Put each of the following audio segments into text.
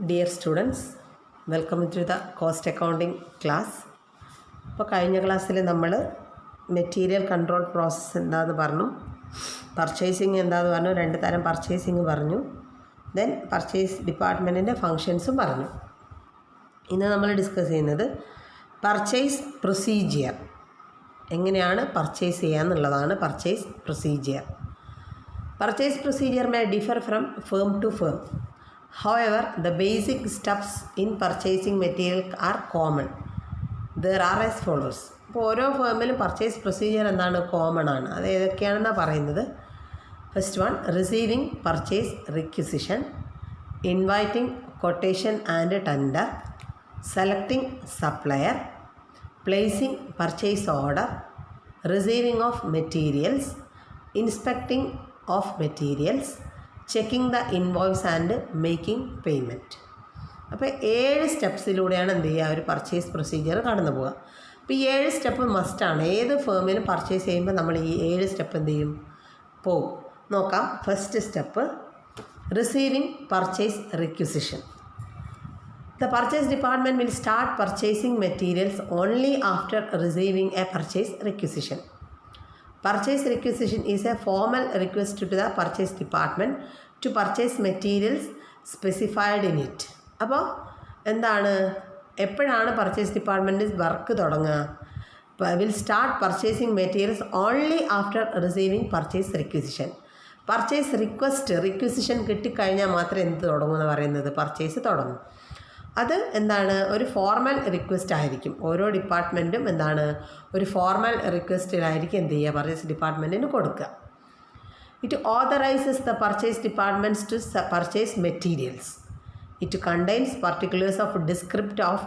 Dear students, welcome to the cost accounting class. ഇപ്പോൾ കഴിഞ്ഞ ക്ലാസ്സിൽ നമ്മൾ മെറ്റീരിയൽ കൺട്രോൾ പ്രോസസ്സ് എന്താണെന്ന് പറഞ്ഞു, പർച്ചേസിങ് എന്താണെന്ന് പറഞ്ഞു, രണ്ട് തരം പർച്ചേസിങ് പറഞ്ഞു, ദെൻ പർച്ചേസ് ഡിപ്പാർട്ട്മെൻറ്റിൻ്റെ ഫങ്ഷൻസും പറഞ്ഞു. ഇന്ന് നമ്മൾ ഡിസ്കസ് ചെയ്യുന്നത് പർച്ചേസ് പ്രൊസീജിയർ, എങ്ങനെയാണ് പർച്ചേസ് ചെയ്യുക എന്നുള്ളതാണ്. Purchase procedure may differ from firm to firm. However, the basic steps in purchasing material are common. There are as follows. ഇപ്പോൾ ഓരോ ഫേമിലും പർച്ചേസ് പ്രൊസീജിയർ എന്താണ്, കോമൺ ആണ്. അത് ഏതൊക്കെയാണെന്നാണ് പറയുന്നത്. First one, receiving purchase requisition, inviting quotation and tender, selecting supplier, placing purchase order, receiving of materials, inspecting of materials, checking the invoice and making payment. അപ്പോൾ 7 സ്റ്റെപ്സിലൂടെയാണ് എന്ത് ചെയ്യുക, ഒരു പർച്ചേസ് പ്രൊസീജിയർ കടന്നു പോവുക. അപ്പോൾ ഈ 7 സ്റ്റെപ്പ് മസ്റ്റാണ്. ഏത് ഫേമിലും പർച്ചേസ് ചെയ്യുമ്പോൾ നമ്മൾ ഈ 7 സ്റ്റെപ്പ് എന്ത് ചെയ്യും, പോകും. നോക്കാം. First step, receiving purchase requisition. The purchase department will start purchasing materials only after receiving a purchase requisition. Purchase requisition is a formal request to the purchase department to purchase materials specified in it. അപ്പോൾ എന്താണ്, എപ്പോഴാണ് purchase department work തുടങ്ങുക? Will start purchasing materials only after receiving purchase requisition. Purchase requisition കിട്ടിക്കഴിഞ്ഞാൽ മാത്രമേ എന്ത് തുടങ്ങുമെന്ന് പറയുന്നത്, purchase തുടങ്ങും. അത് എന്താണ്, ഒരു ഫോർമൽ റിക്വസ്റ്റ് ആയിരിക്കും. ഓരോ ഡിപ്പാർട്ട്മെൻറ്റും എന്താണ്, ഒരു ഫോർമൽ റിക്വസ്റ്റിലായിരിക്കും എന്ത് ചെയ്യുക, പർച്ചേസ് ഡിപ്പാർട്ട്മെൻറ്റിന് കൊടുക്കുക. It authorises the purchase departments to purchase materials. It contains particulars of description of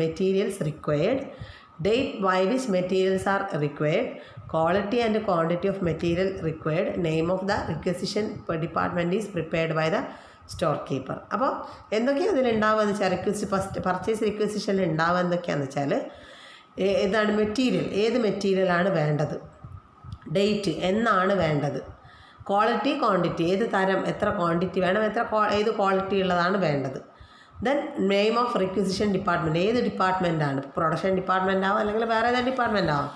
materials required, date by which materials are required, quality and quantity of material required, name of the requisition department is prepared by the store keeper. അപ്പോൾ എന്തൊക്കെയാണ് ഇതിലുണ്ടാവുകയെന്ന് വെച്ചാൽ, purchase റിക്വസിഷനിൽ ഉണ്ടാവുക എന്തൊക്കെയാണെന്ന് വെച്ചാൽ, ഏതാണ് material, ഏത് മെറ്റീരിയലാണ് വേണ്ടത്, ഡേറ്റ് എന്നാണ് വേണ്ടത്, ക്വാളിറ്റി ക്വാണ്ടിറ്റി, ഏത് തരം, എത്ര ക്വാണ്ടിറ്റി വേണം, ഏത് ക്വാളിറ്റി ഉള്ളതാണ് വേണ്ടത്, then name of requisition department, ഏത് ഡിപ്പാർട്ട്മെൻറ്റാണ്, പ്രൊഡക്ഷൻ ഡിപ്പാർട്ട്മെൻ്റ് ആവും അല്ലെങ്കിൽ വേറെ ഏതെങ്കിലും ഡിപ്പാർട്ട്മെൻ്റ് ആവും,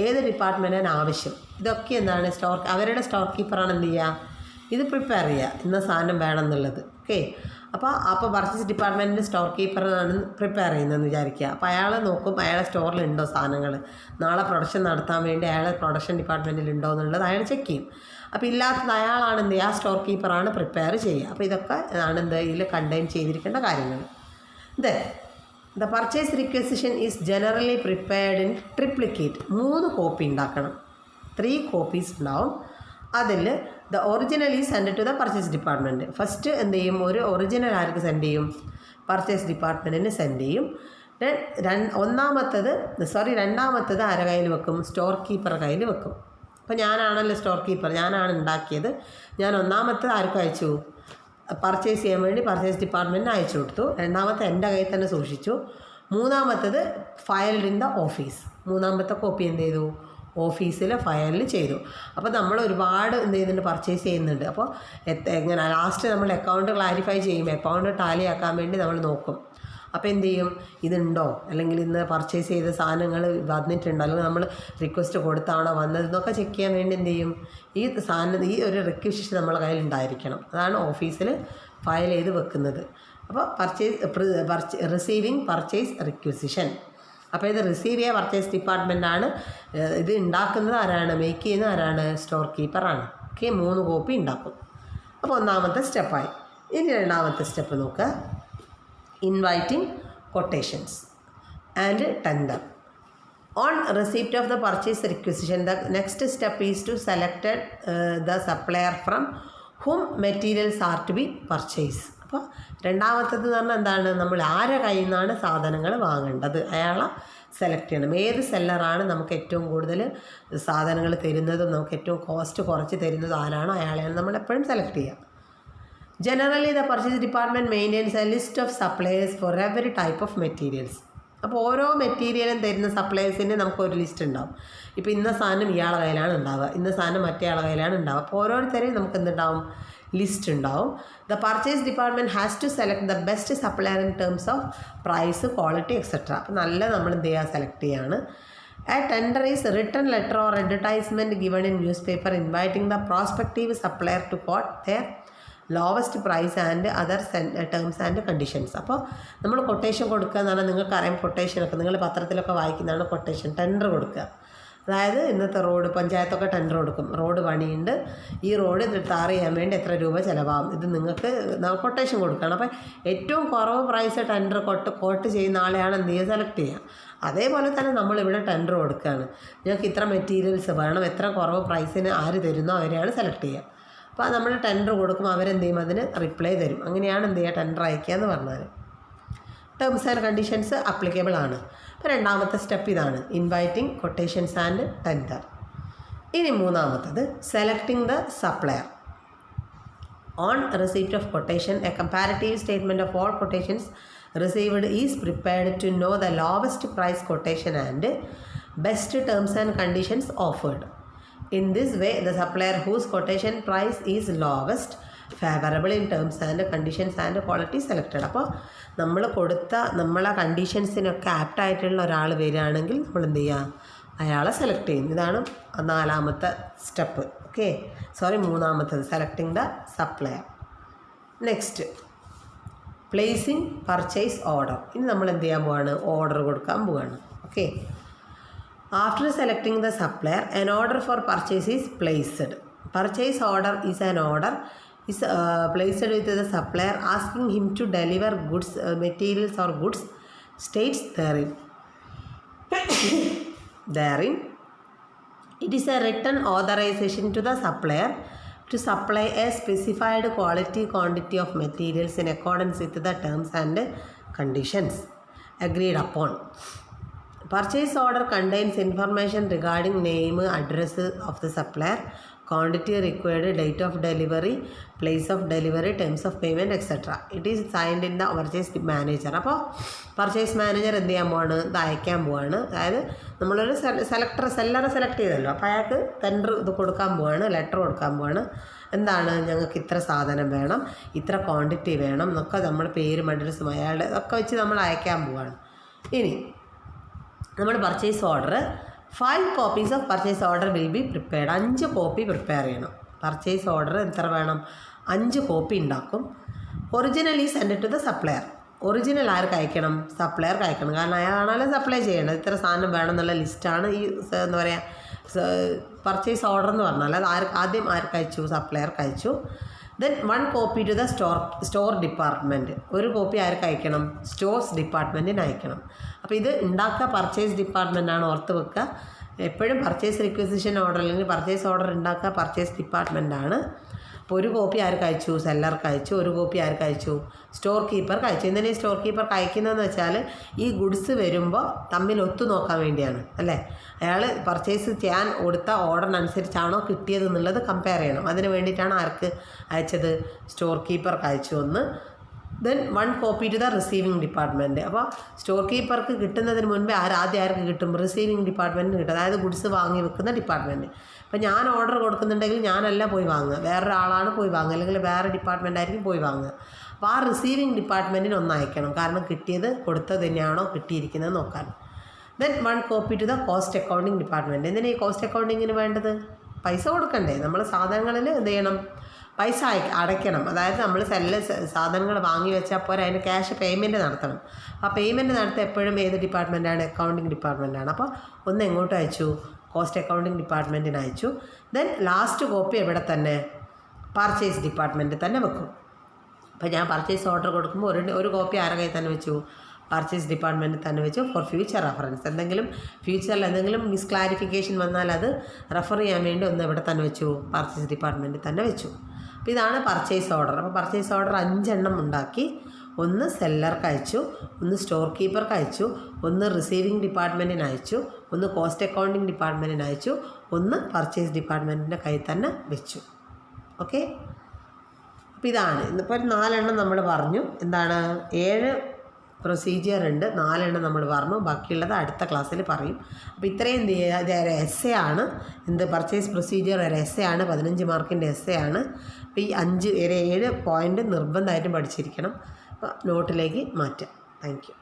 ഏത് ഡിപ്പാർട്ട്മെൻറ്റിന് ആവശ്യം. ഇതൊക്കെ എന്താണ്, അവരുടെ സ്റ്റോർ കീപ്പറാണ് എന്ത് ചെയ്യുക, ഇത് പ്രിപ്പയർ ചെയ്യുക, ഇന്ന സാധനം വേണം എന്നുള്ളത്. ഓക്കെ. അപ്പോൾ പർച്ചേസ് ഡിപ്പാർട്ട്മെൻറ്റിൻ്റെ സ്റ്റോർ കീപ്പറാണ് പ്രിപ്പയർ ചെയ്യുന്നതെന്ന് വിചാരിക്കുക. അപ്പോൾ അയാൾ നോക്കും, അയാളെ സ്റ്റോറിലുണ്ടോ സാധനങ്ങൾ, നാളെ പ്രൊഡക്ഷൻ നടത്താൻ വേണ്ടി അയാളെ പ്രൊഡക്ഷൻ ഡിപ്പാർട്ട്മെൻറ്റിൽ ഉണ്ടോ എന്നുള്ളത് അയാൾ ചെക്ക് ചെയ്യും. അപ്പോൾ ഇല്ലാത്തത് അയാളാണ് എന്ത് ചെയ്യുക, ആ സ്റ്റോർ കീപ്പറാണ് പ്രിപ്പയർ ചെയ്യുക. അപ്പോൾ ഇതൊക്കെ ആണ് എന്ത് ഇതിൽ കണ്ടെയ്ൻ ചെയ്തിരിക്കേണ്ട കാര്യങ്ങൾ. The purchase requisition is generally prepared in triplicate. 3 copy ഉണ്ടാക്കണം, 3 കോപ്പീസ് ഉണ്ടാവും. അതിൽ the original is send to the purchase department. First എന്ത് ചെയ്യും, ഒരു ഒറിജിനൽ ആർക്ക് സെൻഡ് ചെയ്യും, പർച്ചേസ് ഡിപ്പാർട്ട്മെൻറ്റിന് സെൻഡ് ചെയ്യും. രണ്ടാമത്തത് ആരുടെ കയ്യിൽ വെക്കും, സ്റ്റോർ കീപ്പറുടെ കയ്യിൽ വെക്കും. അപ്പോൾ ഞാനാണല്ലോ സ്റ്റോർ കീപ്പർ, ഞാനാണ് ഉണ്ടാക്കിയത്. ഞാൻ ഒന്നാമത്തത് ആർക്ക് അയച്ചു, പർച്ചേസ് ചെയ്യാൻ വേണ്ടി പർച്ചേസ് ഡിപ്പാർട്ട്മെൻറ്റിന് അയച്ചു കൊടുത്തു. രണ്ടാമത്തെ എൻ്റെ കയ്യിൽ തന്നെ സൂക്ഷിച്ചു. മൂന്നാമത്തത് ഫയൽഡ് ഇൻ ദ ഓഫീസ്. മൂന്നാമത്തെ കോപ്പി എന്ത് ചെയ്തു, ഓഫീസിൽ ഫയലിൽ ചെയ്തു. അപ്പോൾ നമ്മൾ ഒരുപാട് എന്ത് ചെയ്യുന്നുണ്ട്, പർച്ചേസ് ചെയ്യുന്നുണ്ട്. അപ്പോൾ എങ്ങനെ ലാസ്റ്റ് നമ്മൾ അക്കൗണ്ട് ക്ലാരിഫൈ ചെയ്യും, അക്കൗണ്ട് ടാലി ആക്കാൻ വേണ്ടി നമ്മൾ നോക്കും. അപ്പോൾ എന്ത് ചെയ്യും, ഇതുണ്ടോ, അല്ലെങ്കിൽ ഇന്ന് പർച്ചേസ് ചെയ്ത സാധനങ്ങൾ വന്നിട്ടുണ്ടോ, അല്ലെങ്കിൽ നമ്മൾ റിക്വസ്റ്റ് കൊടുത്താണോ വന്നതെന്നൊക്കെ ചെക്ക് ചെയ്യാൻ വേണ്ടി എന്ത് ചെയ്യും, ഈ ഒരു റിക്വസിഷൻ നമ്മളെ കയ്യിൽ ഉണ്ടായിരിക്കണം. അതാണ് ഓഫീസിൽ ഫയൽ ചെയ്ത് വെക്കുന്നത്. അപ്പോൾ റിസീവിങ് പർച്ചേസ് റിക്വസിഷൻ. അപ്പോൾ ഇത് റിസീവ് ചെയ്യുക പർച്ചേസ് ഡിപ്പാർട്ട്മെൻറ്റാണ്. ഇത് ഉണ്ടാക്കുന്നത് ആരാണ്, മേക്ക് ചെയ്യുന്നത് ആരാണ്, സ്റ്റോർ കീപ്പറാണ്. ഓക്കെ. 3 കോപ്പി ഉണ്ടാക്കും. അപ്പോൾ ഒന്നാമത്തെ സ്റ്റെപ്പായി. ഇനി രണ്ടാമത്തെ സ്റ്റെപ്പ് നോക്കുക, inviting quotations and tender. On receipt of the purchase requisition the next step is to select the supplier from whom materials are to be purchase. അപ്പോൾ രണ്ടാമത്തത് എന്ന് പറഞ്ഞാൽ എന്താണ്, നമ്മൾ ആരുടെ കയ്യിൽ നിന്നാണ് സാധനങ്ങൾ വാങ്ങേണ്ടത്, അയാളെ സെലക്ട് ചെയ്യണം. ഏത് സെല്ലറാണ് നമുക്ക് ഏറ്റവും കൂടുതൽ സാധനങ്ങൾ തരുന്നതും നമുക്ക് ഏറ്റവും കോസ്റ്റ് കുറച്ച് തരുന്നതും ആരാണോ അയാളെയാണ് നമ്മൾ എപ്പോഴും സെലക്ട് ചെയ്യുക. Generally the purchase department maintains A list of suppliers for every type of materials. അപ്പോൾ ഓരോ മെറ്റീരിയലും തരുന്ന സപ്ലയേഴ്സിന് നമുക്കൊരു ലിസ്റ്റ് ഉണ്ടാവും. ഇപ്പോൾ ഇന്ന സാധനം ഇയാളുടെ കയ്യിലാണ് ഉണ്ടാവുക, ഇന്ന സാധനം മറ്റേ ആളുടെ കയ്യിലാണ് ഉണ്ടാവുക. അപ്പോൾ ഓരോരുത്തരെയും നമുക്ക് എന്തുണ്ടാവും, ലിസ്റ്റ് ഉണ്ടാവും. The purchase department has to select the best supplier in terms of price, quality, etcetera. അപ്പോൾ നല്ല നമ്മൾ എന്ത് ചെയ്യുക, സെലക്ട് ചെയ്യാണ്. A tender is a written letter or advertisement given in newspaper inviting the prospective supplier to quote their lowest price and other terms and conditions. അപ്പോൾ നമ്മൾ quotation കൊടുക്കുക എന്നാണ്, നിങ്ങൾക്കറിയാം കൊട്ടേഷനൊക്കെ നിങ്ങൾ പത്രത്തിലൊക്കെ വായിക്കുന്നതാണ് കൊട്ടേഷൻ. ടെൻഡർ കൊടുക്കുക, അതായത് ഇന്നത്തെ റോഡ് പഞ്ചായത്തൊക്കെ ടെൻഡർ കൊടുക്കും, റോഡ് പണിയുണ്ട്, ഈ റോഡ് ടാർ ചെയ്യാൻ വേണ്ടി എത്ര രൂപ ചിലവാകും, ഇത് നിങ്ങൾക്ക് കൊട്ടേഷൻ കൊടുക്കണം. അപ്പോൾ ഏറ്റവും കുറവ് പ്രൈസ് ടെൻഡർ കോട്ട് ചെയ്യുന്ന ആളെയാണ് എന്ത് ചെയ്യുക, സെലക്ട് ചെയ്യുക. അതേപോലെ തന്നെ നമ്മളിവിടെ ടെൻഡർ കൊടുക്കുകയാണ്, ഞങ്ങൾക്ക് ഇത്ര മെറ്റീരിയൽസ് വേണം, എത്ര കുറവ് പ്രൈസിന് ആര് തരുന്നോ അവരെയാണ് സെലക്ട് ചെയ്യുക. അപ്പോൾ നമ്മൾ ടെൻഡർ കൊടുക്കുമ്പോൾ അവരെന്ത് ചെയ്യും, അതിന് റിപ്ലൈ തരും. അങ്ങനെയാണ് എന്ത് ചെയ്യുക, ടെൻഡർ അയക്കുക എന്ന് പറഞ്ഞാൽ. ടേംസ് ആൻഡ് കണ്ടീഷൻസ് അപ്ലിക്കബിൾ ആണ്. അപ്പോൾ രണ്ടാമത്തെ സ്റ്റെപ്പ് ഇതാണ്, ഇൻവൈറ്റിംഗ്, കൊട്ടേഷൻസ് ആൻഡ് ടെൻഡർ. ഇനി മൂന്നാമത്തത് selecting the supplier. On receipt of quotation A comparative statement of all quotations received is prepared to know the lowest price quotation and best terms and conditions offered. In this way, the supplier whose quotation price is lowest, favorable in terms and conditions and quality selected. അപ്പോൾ നമ്മൾ കൊടുത്ത നമ്മളെ കണ്ടീഷൻസിനൊക്കെ ആപ്റ്റായിട്ടുള്ള ഒരാൾ വരികയാണെങ്കിൽ നമ്മൾ എന്ത് ചെയ്യുക, അയാളെ സെലക്ട് ചെയ്യും. ഇതാണ് നാലാമത്തെ സ്റ്റെപ്പ്. ഓക്കെ, മൂന്നാമത്തത് selecting the supplier. Next placing purchase order. ഇനി നമ്മൾ എന്ത് ചെയ്യാൻ പോവാണ്, ഓർഡർ കൊടുക്കാൻ പോവാണ്. Okay, after selecting the supplier an order for purchase is placed. Purchase order is an order is placed with the supplier asking him to deliver goods, materials or goods states therein. It is a written authorization to the supplier to supply a specified quality quantity of materials in accordance with the terms and conditions agreed upon. Purchase order contains information regarding name, address of the supplier, quantity required, date of delivery, place of delivery, terms of payment, etc. It is signed in the purchase manager. അപ്പോൾ purchase manager എന്ത് ചെയ്യാൻ പോവാണ്, ഇത് അയക്കാൻ പോവാണ്. അതായത് നമ്മളൊരു സെല്ലറെ select ചെയ്തല്ലോ, അപ്പോൾ അയാൾക്ക് ടെൻഡർ ഇത് കൊടുക്കാൻ പോവാണ്, ലെറ്റർ കൊടുക്കാൻ പോവാണ്. എന്താണ്, ഞങ്ങൾക്ക് ഇത്ര സാധനം വേണം, ഇത്ര ക്വാണ്ടിറ്റി വേണം എന്നൊക്കെ നമ്മൾ പേരും അഡ്രസ്സും അയാളുടെ ഒക്കെ വെച്ച് നമ്മൾ അയക്കാൻ പോവാണ്. ഇനി നമ്മൾ purchase order 5 copies of purchase order will be prepared. 5 copy prepare ചെയ്യണം. പർച്ചേസ് ഓർഡർ എത്ര വേണം, 5 കോപ്പി ഉണ്ടാക്കും. ഒറിജിനൽ ഈ send to the supplier. Original ആർക്ക് അയക്കണം, സപ്ലയർക്ക് അയക്കണം. കാരണം അയാളാണല്ലോ സപ്ലൈ ചെയ്യേണ്ടത്. ഇത്ര സാധനം വേണം എന്നുള്ള ലിസ്റ്റാണ് ഈ എന്താ പറയുക പർച്ചേസ് ഓർഡർ എന്ന് പറഞ്ഞാൽ. അത് ആദ്യം ആർക്ക് അയച്ചു, സപ്ലയർക്ക് അയച്ചു. Then 1 copy to the store department. ഒരു കോപ്പി ആർക്ക് അയക്കണം, സ്റ്റോർസ് ഡിപ്പാർട്ട്മെൻറ്റിന് അയക്കണം. അപ്പോൾ ഇത് ഉണ്ടാക്കുക പർച്ചേസ് ഡിപ്പാർട്ട്മെൻറ്റാണ്, ഓർത്ത് വെക്കുക. എപ്പോഴും പർച്ചേസ് റിക്വസിഷൻ ഓർഡർ അല്ലെങ്കിൽ പർച്ചേസ് ഓർഡർ ഉണ്ടാക്കുക പർച്ചേസ് ഡിപ്പാർട്ട്മെൻറ്റാണ്. അപ്പോൾ ഒരു കോപ്പി ആർക്ക് അയച്ചു, സെല്ലർക്ക് അയച്ചു. ഒരു കോപ്പി ആർക്ക് അയച്ചു, സ്റ്റോർ കീപ്പർക്ക് അയച്ചു. എന്തിനാ ഈ സ്റ്റോർ കീപ്പർക്ക് അയക്കുന്നതെന്ന് വെച്ചാൽ ഈ ഗുഡ്സ് വരുമ്പോൾ തമ്മിൽ ഒത്തു നോക്കാൻ വേണ്ടിയാണ്, അല്ലേ? അയാൾ പർച്ചേസ് ചെയ്യാൻ കൊടുത്ത ഓർഡറിനനുസരിച്ചാണോ കിട്ടിയത് എന്നുള്ളത് കമ്പയർ ചെയ്യണം. അതിന് വേണ്ടിയിട്ടാണ് ആർക്ക് അയച്ചത്, സ്റ്റോർ കീപ്പർക്ക് അയച്ചു ഒന്ന്. Then 1 copy to the receiving department. അപ്പോൾ സ്റ്റോർ കീപ്പർക്ക് കിട്ടുന്നതിന് മുൻപേ ആദ്യം ആർക്ക് കിട്ടും, റിസീവിങ് ഡിപ്പാർട്ട്മെൻറ്റിന് കിട്ടും. അതായത് ഗുഡ്സ് വാങ്ങി വെക്കുന്ന ഡിപ്പാർട്ട്മെൻറ്റ്. അപ്പോൾ ഞാൻ ഓർഡർ കൊടുക്കുന്നുണ്ടെങ്കിൽ ഞാനല്ല പോയി വാങ്ങുക, വേറൊരാളാണ് പോയി വാങ്ങുക, അല്ലെങ്കിൽ വേറെ ഡിപ്പാർട്ട്മെൻ്റ് ആയിരിക്കും പോയി വാങ്ങുക. അപ്പോൾ ആ റിസീവിങ് ഡിപ്പാർട്ട്മെൻറ്റിന് ഒന്ന് അയക്കണം, കാരണം കിട്ടിയത് കൊടുത്തത് തന്നെയാണോ കിട്ടിയിരിക്കുന്നത് നോക്കാൻ. Then 1 copy to the cost accounting department. എന്തിനാ ഈ കോസ്റ്റ് അക്കൗണ്ടിങ്ങിന് വേണ്ടത്, പൈസ കൊടുക്കണ്ടേ? നമ്മൾ സാധനങ്ങളിൽ എന്ത് ചെയ്യണം, പൈസ അടയ്ക്കണം. അതായത് നമ്മൾ സാധനങ്ങൾ വാങ്ങി വെച്ചാൽ പോരാ, അതിന് ക്യാഷ് പേയ്മെൻറ്റ് നടത്തണം. ആ പേയ്മെൻറ്റ് നടത്തുക എപ്പോഴും ഏത് ഡിപ്പാർട്ട്മെൻറ്റാണ്, അക്കൗണ്ടിങ് ഡിപ്പാർട്ട്മെൻറ്റാണ്. അപ്പോൾ ഒന്ന് എങ്ങോട്ട് അയച്ചു, കോസ്റ്റ് അക്കൗണ്ടിങ് ഡിപ്പാർട്ട്മെൻറ്റിന് അയച്ചു. ദെൻ ലാസ്റ്റ് കോപ്പി എവിടെ തന്നെ, പർച്ചേസ് ഡിപ്പാർട്ട്മെൻറ്റിൽ തന്നെ വെക്കും. അപ്പോൾ ഞാൻ പർച്ചേസ് ഓർഡർ കൊടുക്കുമ്പോൾ ഒരു കോപ്പി ആരുടെ കയ്യിൽ തന്നെ വെച്ചു, പർച്ചേസ് ഡിപ്പാർട്ട്മെൻറ്റിൽ തന്നെ വെച്ചു. ഫോർ ഫ്യൂച്ചർ റെഫറൻസ്, എന്തെങ്കിലും ഫ്യൂച്ചറിൽ എന്തെങ്കിലും മിസ്ക്ലാരിഫിക്കേഷൻ വന്നാൽ അത് റെഫർ ചെയ്യാൻ വേണ്ടി ഒന്ന് എവിടെ തന്നെ വെച്ചു, പർച്ചേസ് ഡിപ്പാർട്ട്മെൻറ്റിൽ തന്നെ വെച്ചു. അപ്പോൾ ഇതാണ് പർച്ചേസ് ഓർഡർ. അപ്പോൾ പർച്ചേസ് ഓർഡർ 5 എണ്ണം ഉണ്ടാക്കി. ഒന്ന് സെല്ലർക്ക് അയച്ചു, ഒന്ന് സ്റ്റോർ കീപ്പർക്ക് അയച്ചു, ഒന്ന് റിസീവിങ് ഡിപ്പാർട്ട്മെൻറ്റിന് അയച്ചു, ഒന്ന് കോസ്റ്റ് അക്കൗണ്ടിങ് ഡിപ്പാർട്ട്മെൻറ്റിന് അയച്ചു, ഒന്ന് പർച്ചേസ് ഡിപ്പാർട്ട്മെൻറ്റിൻ്റെ കയ്യിൽ തന്നെ വെച്ചു. ഓക്കെ, അപ്പോൾ ഇതാണ് ഇന്നിപ്പോൾ ഒരു 4 എണ്ണം നമ്മൾ പറഞ്ഞു. എന്താണ്, 7 പ്രൊസീജിയർ ഉണ്ട്, 4 എണ്ണം നമ്മൾ പറഞ്ഞു. ബാക്കിയുള്ളത് അടുത്ത ക്ലാസ്സിൽ പറയും. അപ്പോൾ ഇത്രയും എന്ത് ചെയ്യുക, ഇത് ഒരു എസ്സേ ആണ്. എന്ത് പർച്ചേസ് പ്രൊസീജിയർ ഒരു എസ്സേ ആണ്, 15 മാർക്കിൻ്റെ എസ്സേ ആണ്. അപ്പോൾ ഈ 7 പോയിൻ്റ് നിർബന്ധമായിട്ടും പഠിച്ചിരിക്കണം. അപ്പോൾ നോട്ടിലേക്ക് മാറ്റാം. Thank you.